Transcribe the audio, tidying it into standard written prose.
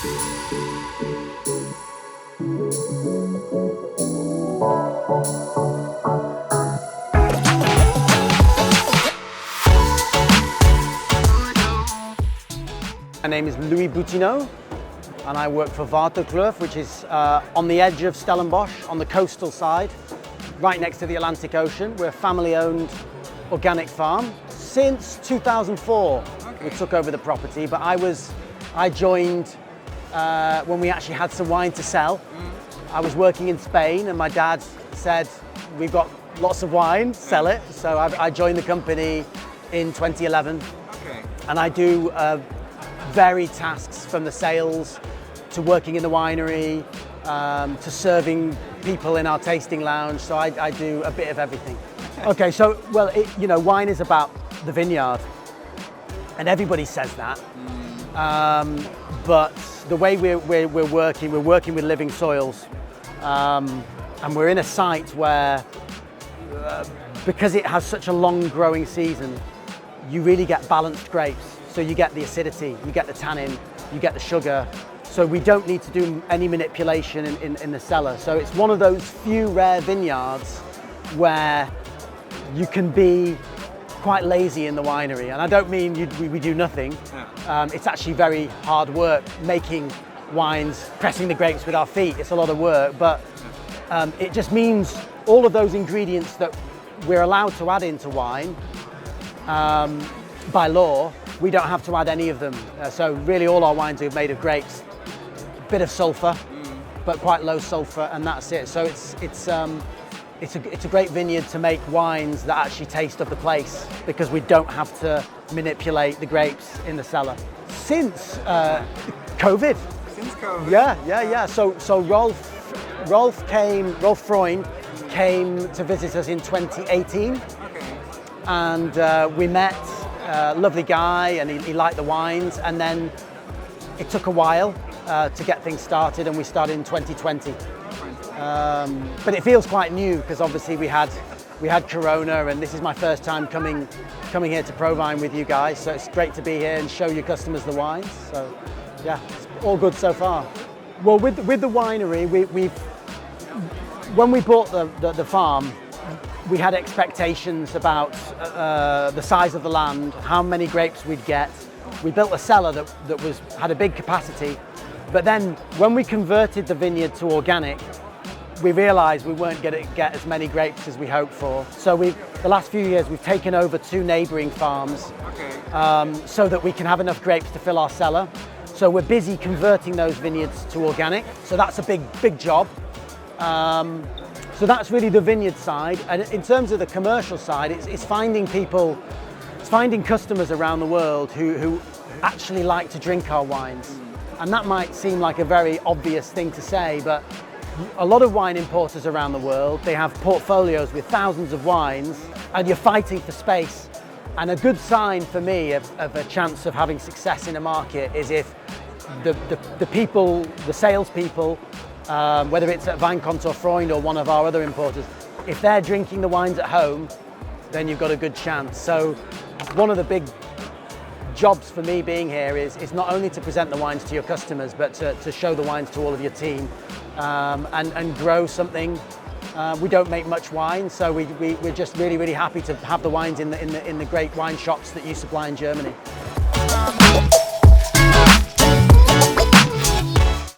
My name is Paul Boutinot, and I work for Waterkloof, which is on the edge of Stellenbosch, on the coastal side, right next to the Atlantic Ocean. We're a family-owned organic farm. Since 2004, we took over the property, but I joined when we actually had some wine to sell. I was working in Spain, and my dad said, "We've got lots of wine, sell it." So I joined the company in 2011, and I do varied tasks, from the sales to working in the winery to serving people in our tasting lounge. So I do a bit of everything. Okay, so wine is about the vineyard, and everybody says that. But the way we're working with living soils, and we're in a site where, because it has such a long growing season, you really get balanced grapes. So you get the acidity, you get the tannin, you get the sugar. So we don't need to do any manipulation in the cellar. So it's one of those few rare vineyards where you can be quite lazy in the winery. And I don't mean we do nothing. It's actually very hard work making wines, pressing the grapes with our feet. It's a lot of work, but it just means all of those ingredients that we're allowed to add into wine by law, we don't have to add any of them. So really all our wines are made of grapes, a bit of sulfur, but quite low sulfur, and that's it. So it's a great vineyard to make wines that actually taste of the place, because we don't have to manipulate the grapes in the cellar. Since COVID. Since COVID? Yeah. So Rolf Freund came to visit us in 2018, and we met. Lovely guy, and he liked the wines, and then it took a while to get things started, and we started in 2020. But it feels quite new, because obviously we had Corona, and this is my first time coming here to ProWein with you guys, so it's great to be here and show your customers the wines. So yeah, it's all good so far. Well, with the winery, when we bought the farm, we had expectations about the size of the land, how many grapes we'd get. We built a cellar that had a big capacity, but then when we converted the vineyard to organic, we realised we weren't going to get as many grapes as we hoped for. So the last few years we've taken over 2 neighbouring farms, so that we can have enough grapes to fill our cellar. So we're busy converting those vineyards to organic. So that's a big job. So that's really the vineyard side, and in terms of the commercial side, it's finding people, it's finding customers around the world who actually like to drink our wines. And that might seem like a very obvious thing to say, but a lot of wine importers around the world, they have portfolios with thousands of wines, and you're fighting for space. And a good sign for me of a chance of having success in a market is if the people, the salespeople, whether it's at Weinkontor Freund or one of our other importers, if they're drinking the wines at home, then you've got a good chance. So one of the big jobs for me being here is not only to present the wines to your customers, but to show the wines to all of your team, and grow something. We don't make much wine, so we're just really happy to have the wines in the great wine shops that you supply in Germany.